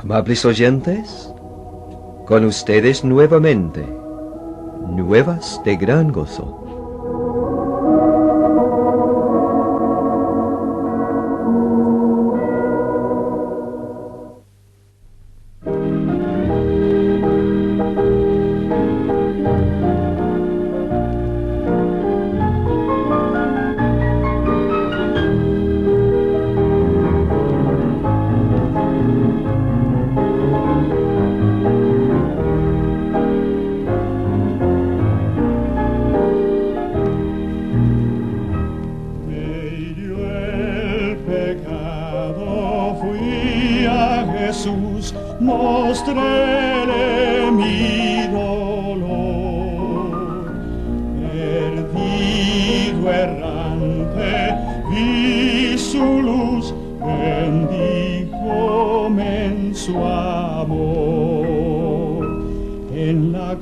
Amables oyentes, con ustedes nuevamente, nuevas de gran gozo. Jesús, mostréle mi dolor. Perdido errante, vi su luz, bendíjome en su amor. En la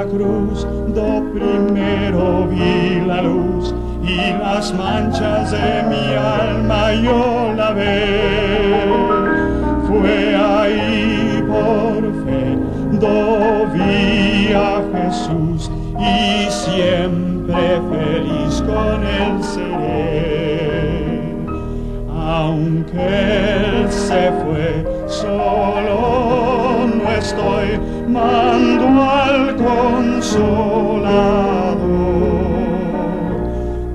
cruz, do primero vi la luz, y las manchas de mi alma yo lavé. Fue ahí por fe, do vi a Jesús, y siempre feliz con él seré. Aunque él se fue, solo no estoy, mando al Consolador.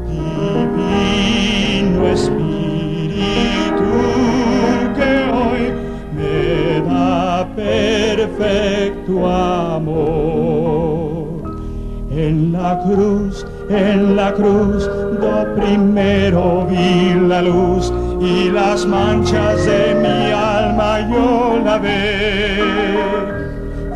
Divino Espíritu que hoy me da perfecto amor. En la cruz, do primero vi la luz, y las manchas de mi alma yo lavé.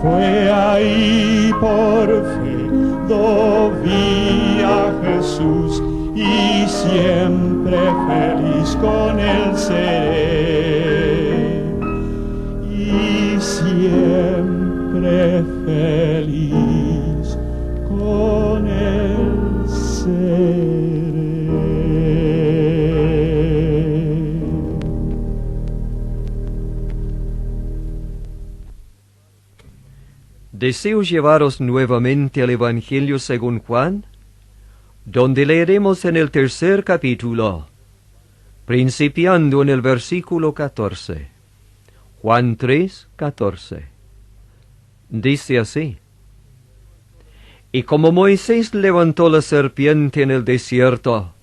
Fue ahí por fe, do vi a Jesús, y siempre feliz con él seré. Y siempre feliz con él seré. Deseo llevaros nuevamente al Evangelio según Juan, donde leeremos en el tercer capítulo, principiando en el versículo 14. Juan 3, 14. Dice así: Y como Moisés levantó la serpiente en el desierto,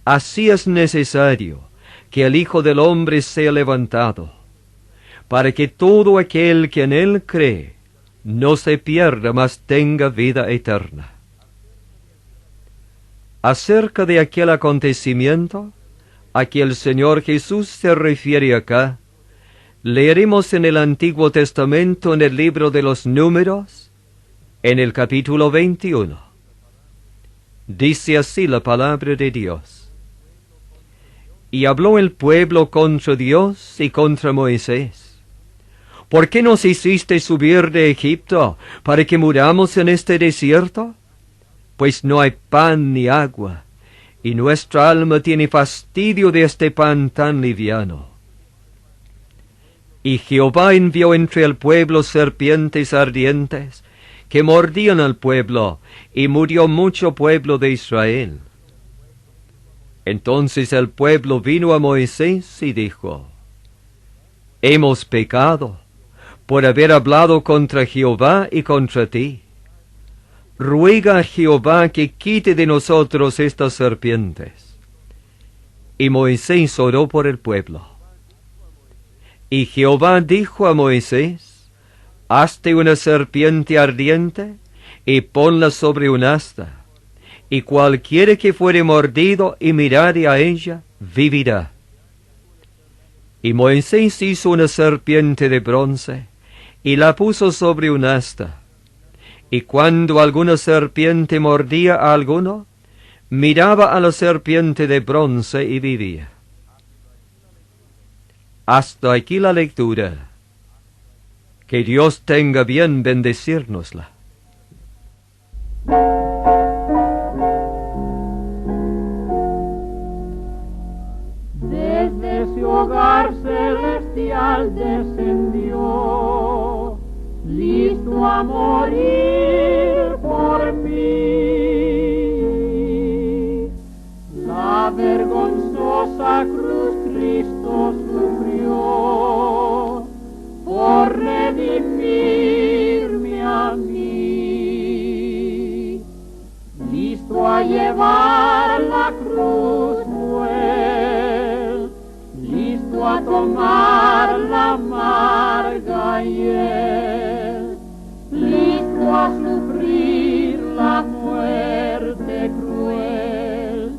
así es necesario que el Hijo del Hombre sea levantado, para que todo aquel que en él cree no se pierda, mas tenga vida eterna. Acerca de aquel acontecimiento a que el Señor Jesús se refiere acá, leeremos en el Antiguo Testamento, en el libro de los Números, en el capítulo 21. Dice así la palabra de Dios: Y habló el pueblo contra Dios y contra Moisés: ¿Por qué nos hiciste subir de Egipto para que muramos en este desierto? Pues no hay pan ni agua, y nuestra alma tiene fastidio de este pan tan liviano. Y Jehová envió entre el pueblo serpientes ardientes, que mordían al pueblo, y murió mucho pueblo de Israel. Entonces el pueblo vino a Moisés y dijo: Hemos pecado por haber hablado contra Jehová y contra ti. Ruega a Jehová que quite de nosotros estas serpientes. Y Moisés oró por el pueblo. Y Jehová dijo a Moisés: Hazte una serpiente ardiente, y ponla sobre un asta, y cualquiera que fuere mordido y mirare a ella, vivirá. Y Moisés hizo una serpiente de bronce, y la puso sobre un asta. Y cuando alguna serpiente mordía a alguno, miraba a la serpiente de bronce y vivía. Hasta aquí la lectura. Que Dios tenga bien bendecírnosla. Desde su hogar celestial celestial descendió, listo a morir por mí. La vergonzosa cruz Cristo sufrió por redimirme a mí. Listo a llevar la cruz fue, listo a tomar la amarga hiel, listo a sufrir la muerte cruel.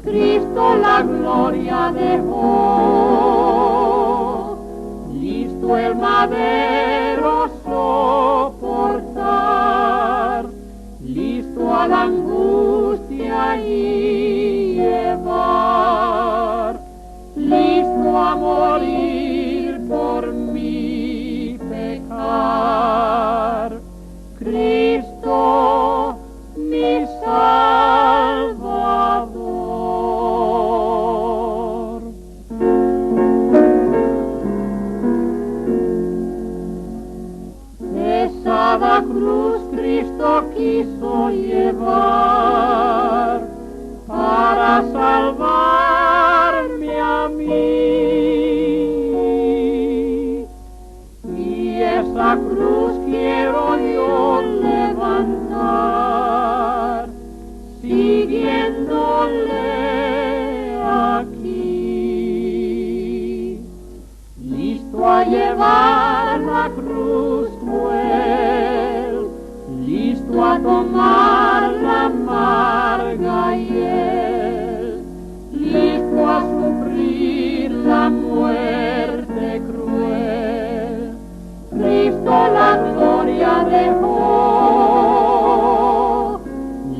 Cristo la gloria dejó, listo el madero soportar, listo a la angustia y llevar, listo a morir por mi pecar. Cristo, mi Salvador. Pesada cruz Cristo quiso llevar para salvarme a mí, y esa cruz quiero yo levantar, siguiéndole aquí, listo a llevar la cruz cruel, listo a tomar la amarga hiel, listo a sufrir la muerte cruel. Cristo la gloria dejó,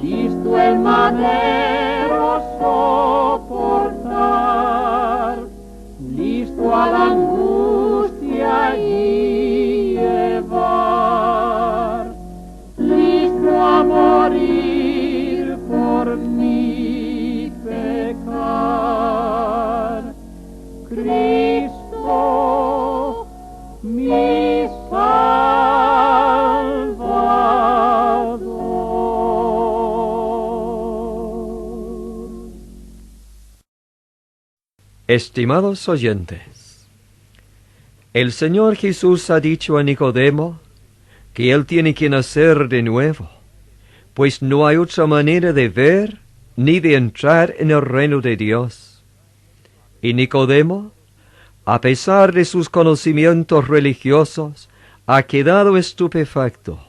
listo el madero soportar, listo a la angustia y llevar, listo a morir por mi pecar. Cristo, mi Salvador. Estimados oyentes, el Señor Jesús ha dicho a Nicodemo que él tiene que nacer de nuevo, pues no hay otra manera de ver ni de entrar en el reino de Dios. Y Nicodemo, a pesar de sus conocimientos religiosos, ha quedado estupefacto,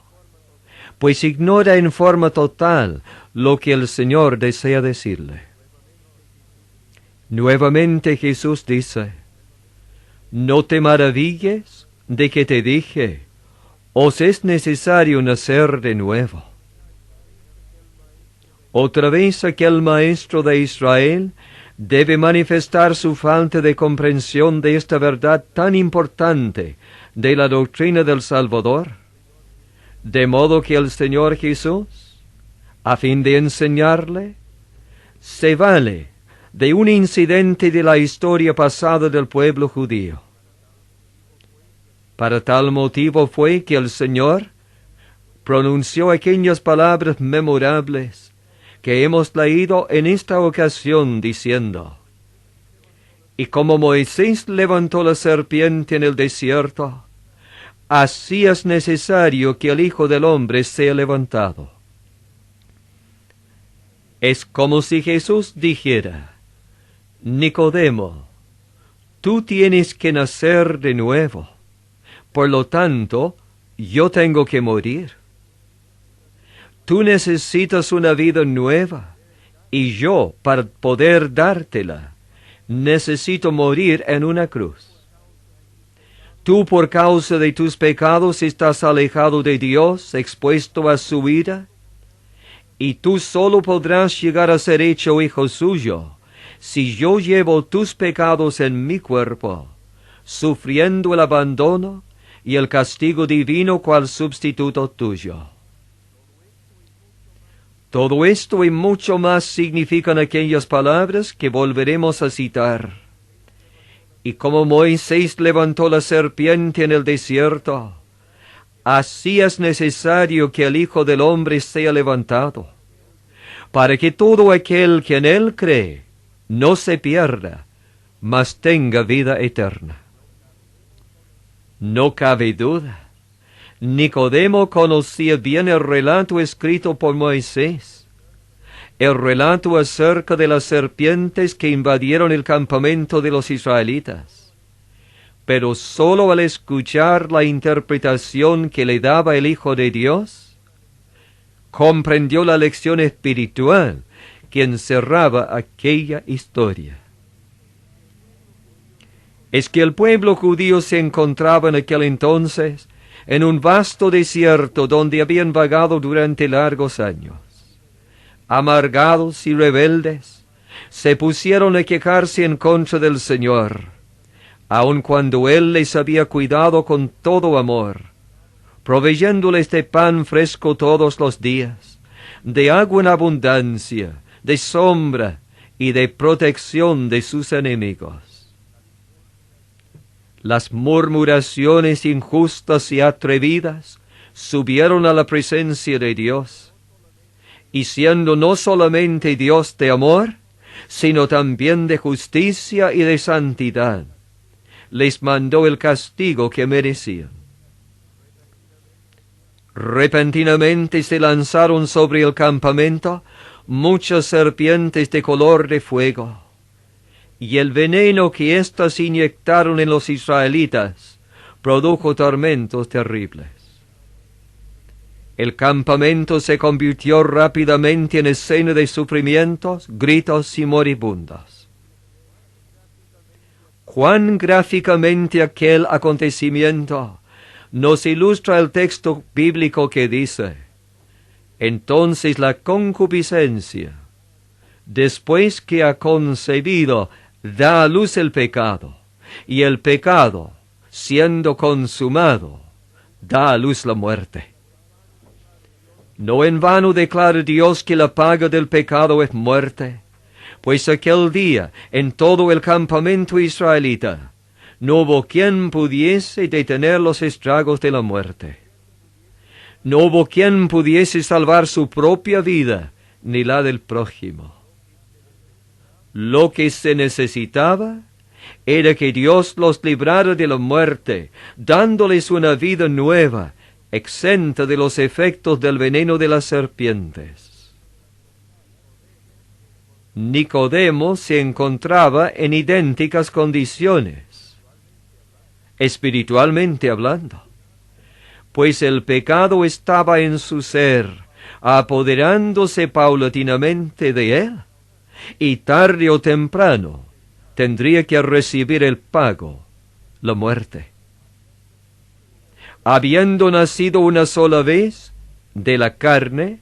pues ignora en forma total lo que el Señor desea decirle. Nuevamente Jesús dice: no te maravilles de que te dije, os es necesario nacer de nuevo. Otra vez aquel maestro de Israel debe manifestar su falta de comprensión de esta verdad tan importante de la doctrina del Salvador, de modo que el Señor Jesús, a fin de enseñarle, se vale de un incidente de la historia pasada del pueblo judío. Para tal motivo fue que el Señor pronunció aquellas palabras memorables que hemos leído en esta ocasión, diciendo: y como Moisés levantó la serpiente en el desierto, así es necesario que el Hijo del Hombre sea levantado. Es como si Jesús dijera: Nicodemo, tú tienes que nacer de nuevo, por lo tanto, yo tengo que morir. Tú necesitas una vida nueva, y yo, para poder dártela, necesito morir en una cruz. Tú, por causa de tus pecados, estás alejado de Dios, expuesto a su ira, y tú solo podrás llegar a ser hecho hijo suyo si yo llevo tus pecados en mi cuerpo, sufriendo el abandono y el castigo divino cual sustituto tuyo. Todo esto y mucho más significan aquellas palabras que volveremos a citar. Y como Moisés levantó la serpiente en el desierto, así es necesario que el Hijo del Hombre sea levantado, para que todo aquel que en él cree no se pierda, mas tenga vida eterna. No cabe duda, Nicodemo conocía bien el relato escrito por Moisés, el relato acerca de las serpientes que invadieron el campamento de los israelitas. Pero sólo al escuchar la interpretación que le daba el Hijo de Dios, comprendió la lección espiritual que encerraba aquella historia. Es que el pueblo judío se encontraba en aquel entonces en un vasto desierto donde habían vagado durante largos años. Amargados y rebeldes, se pusieron a quejarse en contra del Señor, aun cuando Él les había cuidado con todo amor, proveyéndoles de pan fresco todos los días, de agua en abundancia, de sombra y de protección de sus enemigos. Las murmuraciones injustas y atrevidas subieron a la presencia de Dios, y siendo no solamente Dios de amor, sino también de justicia y de santidad, les mandó el castigo que merecían. Repentinamente se lanzaron sobre el campamento muchas serpientes de color de fuego, y el veneno que éstas inyectaron en los israelitas produjo tormentos terribles. El campamento se convirtió rápidamente en escena de sufrimientos, gritos y moribundos. Cuán gráficamente aquel acontecimiento nos ilustra el texto bíblico que dice: entonces la concupiscencia, después que ha concebido, da a luz el pecado, y el pecado, siendo consumado, da a luz la muerte. No en vano declara Dios que la paga del pecado es muerte, pues aquel día, en todo el campamento israelita, no hubo quien pudiese detener los estragos de la muerte. No hubo quien pudiese salvar su propia vida, ni la del prójimo. Lo que se necesitaba era que Dios los librara de la muerte, dándoles una vida nueva, exenta de los efectos del veneno de las serpientes. Nicodemo se encontraba en idénticas condiciones, espiritualmente hablando, pues el pecado estaba en su ser, apoderándose paulatinamente de él, y tarde o temprano tendría que recibir el pago, la muerte. Habiendo nacido una sola vez de la carne,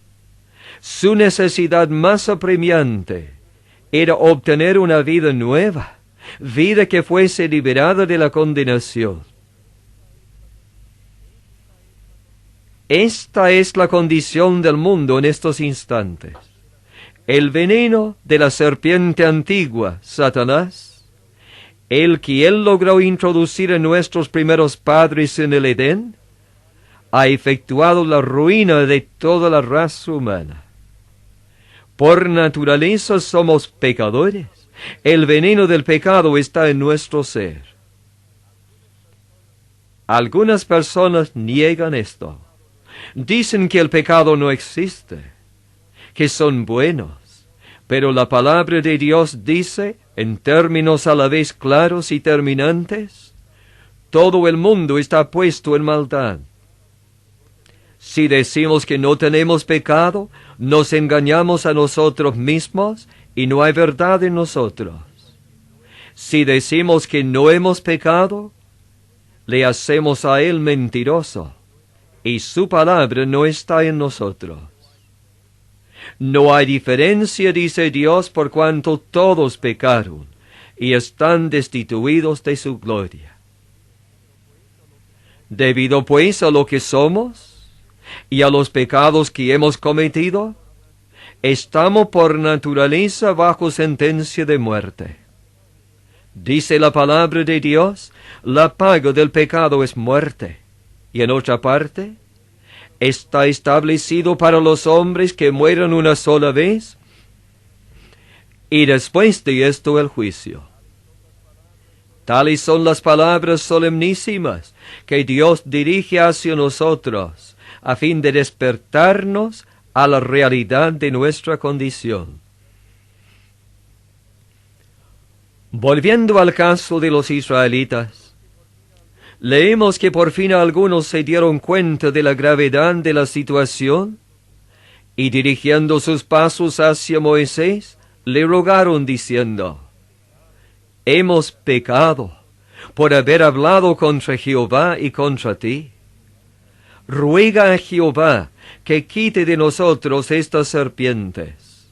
su necesidad más apremiante era obtener una vida nueva, vida que fuese liberada de la condenación. Esta es la condición del mundo en estos instantes. El veneno de la serpiente antigua, Satanás, el que él logró introducir en nuestros primeros padres en el Edén, ha efectuado la ruina de toda la raza humana. Por naturaleza somos pecadores. El veneno del pecado está en nuestro ser. Algunas personas niegan esto. Dicen que el pecado no existe, que son buenos, pero la palabra de Dios dice, en términos a la vez claros y terminantes, todo el mundo está puesto en maldad. Si decimos que no tenemos pecado, nos engañamos a nosotros mismos y no hay verdad en nosotros. Si decimos que no hemos pecado, le hacemos a él mentiroso, y su palabra no está en nosotros. No hay diferencia, dice Dios, por cuanto todos pecaron y están destituidos de su gloria. Debido pues a lo que somos y a los pecados que hemos cometido, estamos por naturaleza bajo sentencia de muerte. Dice la palabra de Dios, la paga del pecado es muerte. Y en otra parte, está establecido para los hombres que mueran una sola vez, y después de esto el juicio. Tales son las palabras solemnísimas que Dios dirige hacia nosotros, a fin de despertarnos a la realidad de nuestra condición. Volviendo al caso de los israelitas, leemos que por fin algunos se dieron cuenta de la gravedad de la situación y dirigiendo sus pasos hacia Moisés, le rogaron diciendo: «Hemos pecado por haber hablado contra Jehová y contra ti. Ruega a Jehová que quite de nosotros estas serpientes».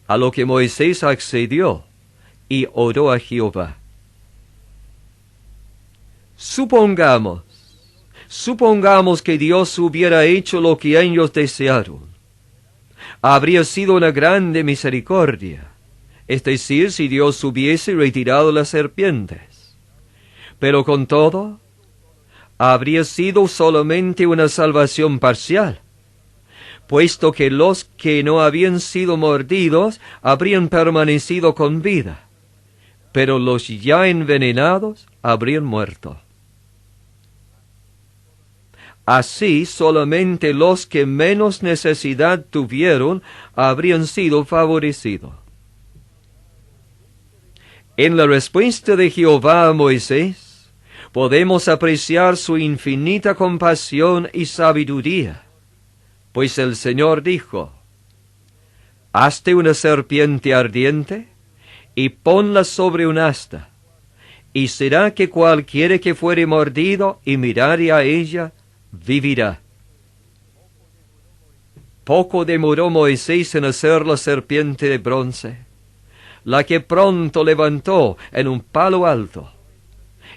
A lo que Moisés accedió y oró a Jehová. Supongamos que Dios hubiera hecho lo que ellos desearon. Habría sido una grande misericordia, es decir, si Dios hubiese retirado las serpientes. Pero con todo, habría sido solamente una salvación parcial, puesto que los que no habían sido mordidos habrían permanecido con vida, pero los ya envenenados habrían muerto. Así solamente los que menos necesidad tuvieron habrían sido favorecidos. En la respuesta de Jehová a Moisés, podemos apreciar su infinita compasión y sabiduría, pues el Señor dijo: «Hazte una serpiente ardiente y ponla sobre un asta, y será que cualquiera que fuere mordido y mirare a ella, vivirá». Poco demoró Moisés en hacer la serpiente de bronce, la que pronto levantó en un palo alto,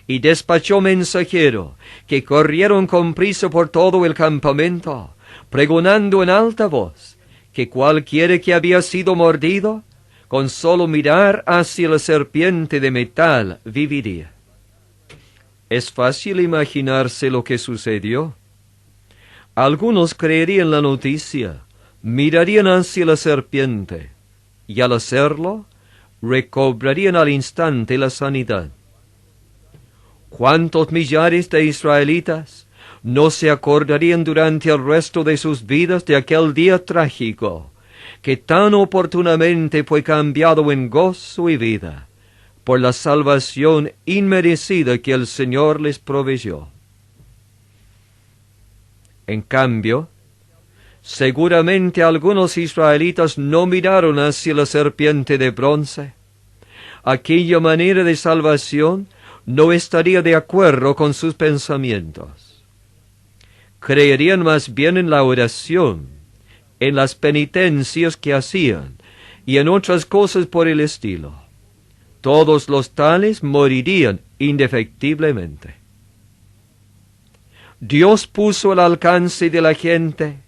y despachó mensajeros que corrieron con prisa por todo el campamento, pregonando en alta voz que cualquiera que había sido mordido, con solo mirar hacia la serpiente de metal, viviría. Es fácil imaginarse lo que sucedió. Algunos creerían la noticia, mirarían hacia la serpiente, y al hacerlo, recobrarían al instante la sanidad. ¿Cuántos millares de israelitas no se acordarían durante el resto de sus vidas de aquel día trágico, que tan oportunamente fue cambiado en gozo y vida, por la salvación inmerecida que el Señor les proveyó? En cambio, seguramente algunos israelitas no miraron hacia la serpiente de bronce. Aquella manera de salvación no estaría de acuerdo con sus pensamientos. Creerían más bien en la oración, en las penitencias que hacían, y en otras cosas por el estilo. Todos los tales morirían indefectiblemente. Dios puso al alcance de la gente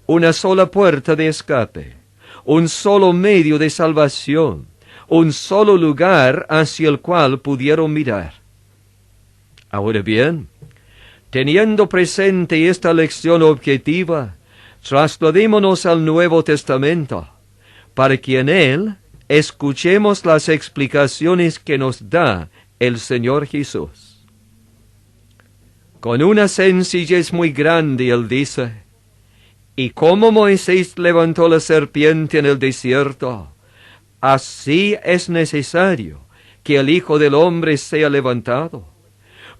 una sola puerta de escape, un solo medio de salvación, un solo lugar hacia el cual pudieron mirar. Ahora bien, teniendo presente esta lección objetiva, trasladémonos al Nuevo Testamento, para que en él escuchemos las explicaciones que nos da el Señor Jesús. Con una sencillez muy grande él dice: «Y como Moisés levantó la serpiente en el desierto, así es necesario que el Hijo del Hombre sea levantado,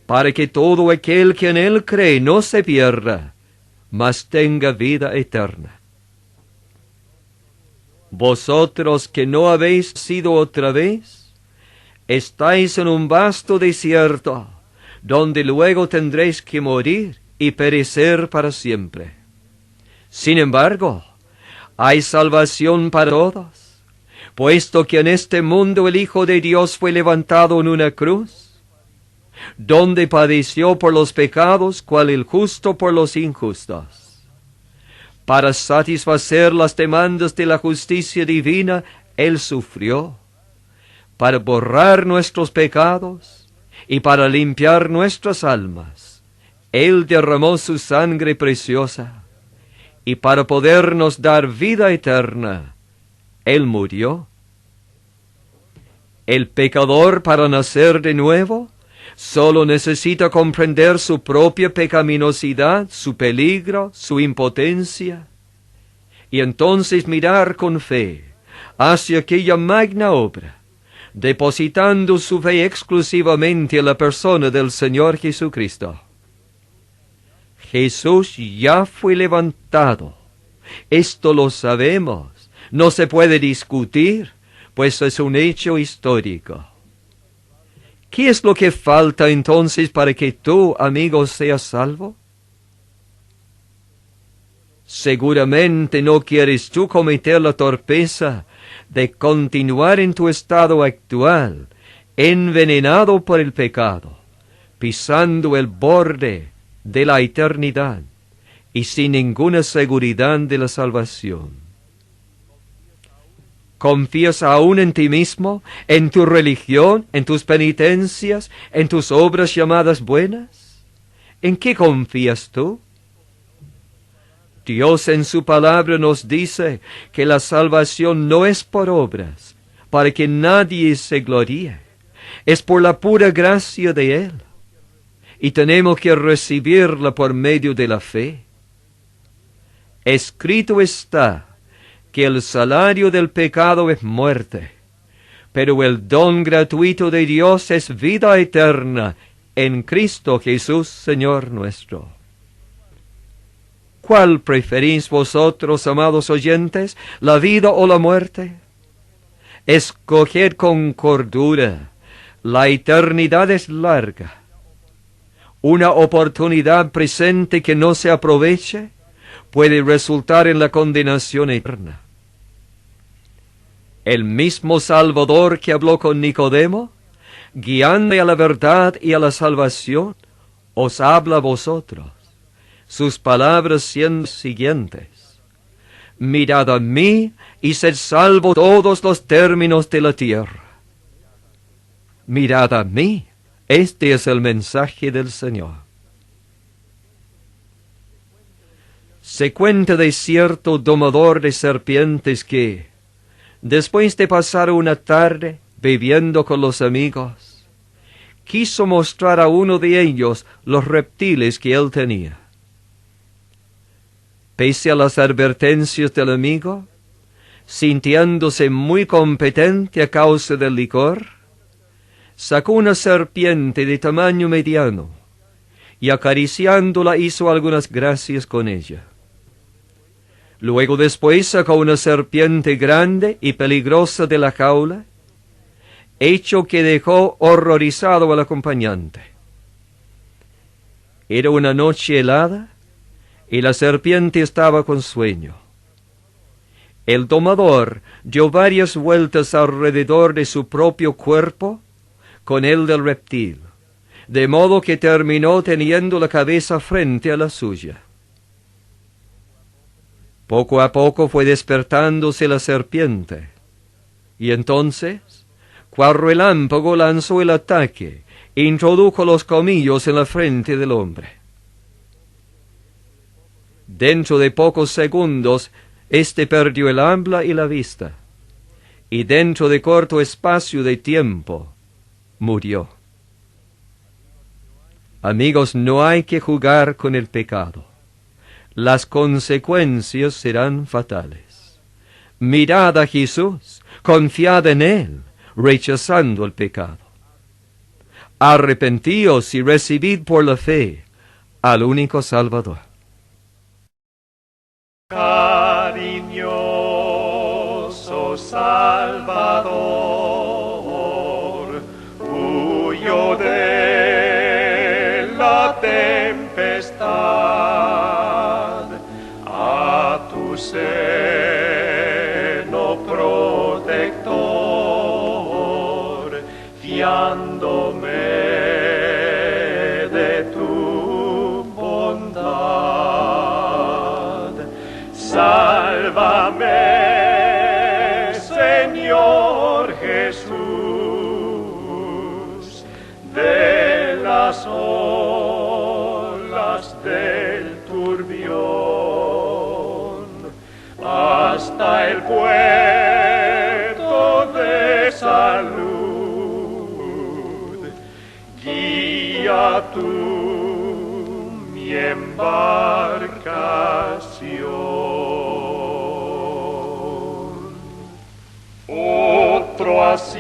para que todo aquel que en él cree no se pierda, mas tenga vida eterna». Vosotros que no habéis sido otra vez, estáis en un vasto desierto, donde luego tendréis que morir y perecer para siempre. Sin embargo, hay salvación para todos, puesto que en este mundo el Hijo de Dios fue levantado en una cruz, donde padeció por los pecados, cual el justo por los injustos. Para satisfacer las demandas de la justicia divina, él sufrió. para borrar nuestros pecados y para limpiar nuestras almas. Él derramó su sangre preciosa, y para podernos dar vida eterna, Él murió. El pecador, para nacer de nuevo, solo necesita comprender su propia pecaminosidad, su peligro, su impotencia, y entonces mirar con fe hacia aquella magna obra, depositando su fe exclusivamente en la persona del Señor Jesucristo. Jesús ya fue levantado. Esto lo sabemos. No se puede discutir, pues es un hecho histórico. ¿Qué es lo que falta entonces para que tú, amigo, seas salvo? Seguramente no quieres tú cometer la torpeza de continuar en tu estado actual, envenenado por el pecado, pisando el borde de la eternidad y sin ninguna seguridad de la salvación. ¿Confías aún en ti mismo, en tu religión, en tus penitencias, en tus obras llamadas buenas? ¿En qué confías tú? Dios en su palabra nos dice que la salvación no es por obras, para que nadie se gloríe. Es por la pura gracia de Él, y tenemos que recibirla por medio de la fe. Escrito está que el salario del pecado es muerte, pero el don gratuito de Dios es vida eterna en Cristo Jesús, Señor nuestro. ¿Cuál preferís vosotros, amados oyentes, la vida o la muerte? Escoged con cordura. La eternidad es larga. Una oportunidad presente que no se aproveche puede resultar en la condenación eterna. El mismo Salvador que habló con Nicodemo, guiando a la verdad y a la salvación, os habla a vosotros. Sus palabras siendo siguientes: mirad a mí y sed salvos todos los términos de la tierra. Mirad a mí. Este es el mensaje del Señor. Se cuenta de cierto domador de serpientes que, después de pasar una tarde bebiendo con los amigos, quiso mostrar a uno de ellos los reptiles que él tenía. Pese a las advertencias del amigo, sintiéndose muy competente a causa del licor, sacó una serpiente de tamaño mediano y acariciándola hizo algunas gracias con ella. Luego después sacó una serpiente grande y peligrosa de la jaula, hecho que dejó horrorizado al acompañante. Era una noche helada y la serpiente estaba con sueño. El domador dio varias vueltas alrededor de su propio cuerpo con el del reptil, de modo que terminó teniendo la cabeza frente a la suya. Poco a poco fue despertándose la serpiente, y entonces, cual relámpago lanzó el ataque e introdujo los colmillos en la frente del hombre. Dentro de pocos segundos, éste perdió el habla y la vista, y dentro de corto espacio de tiempo, murió. Amigos, no hay que jugar con el pecado. Las consecuencias serán fatales. Mirad a Jesús, confiad en Él, rechazando el pecado. Arrepentíos y recibid por la fe al único Salvador. Cariñoso Salvador, huyo de la tempestad a tu seno protector, fiándome de tu bondad. Sálvame, Señor Jesús. de las olas del turbión hasta el puerto de salud. Guía tú mi embarcación. Otro asilo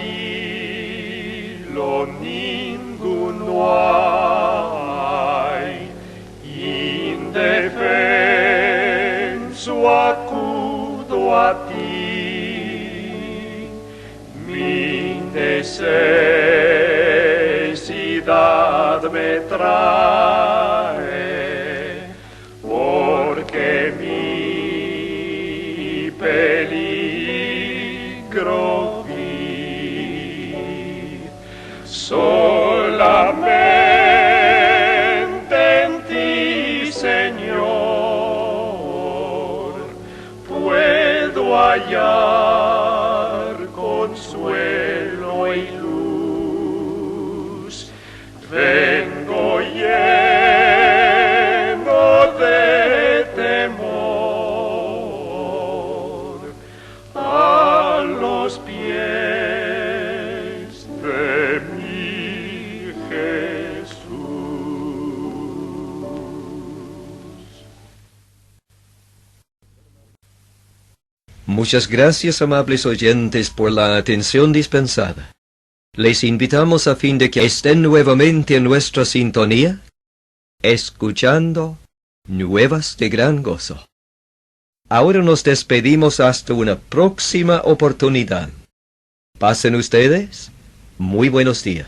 ninguno hay, indefenso acudo a ti, mi necesidad me trae, porque mi peligro vi. Solamente en ti, Señor, puedo hallar consuelo y luz. Vengo lleno de temor a los pies de mi Jesús. Muchas gracias, amables oyentes, por la atención dispensada. Les invitamos a fin de que estén nuevamente en nuestra sintonía, escuchando Nuevas de Gran Gozo. Ahora nos despedimos hasta una próxima oportunidad. Pasen ustedes muy buenos días.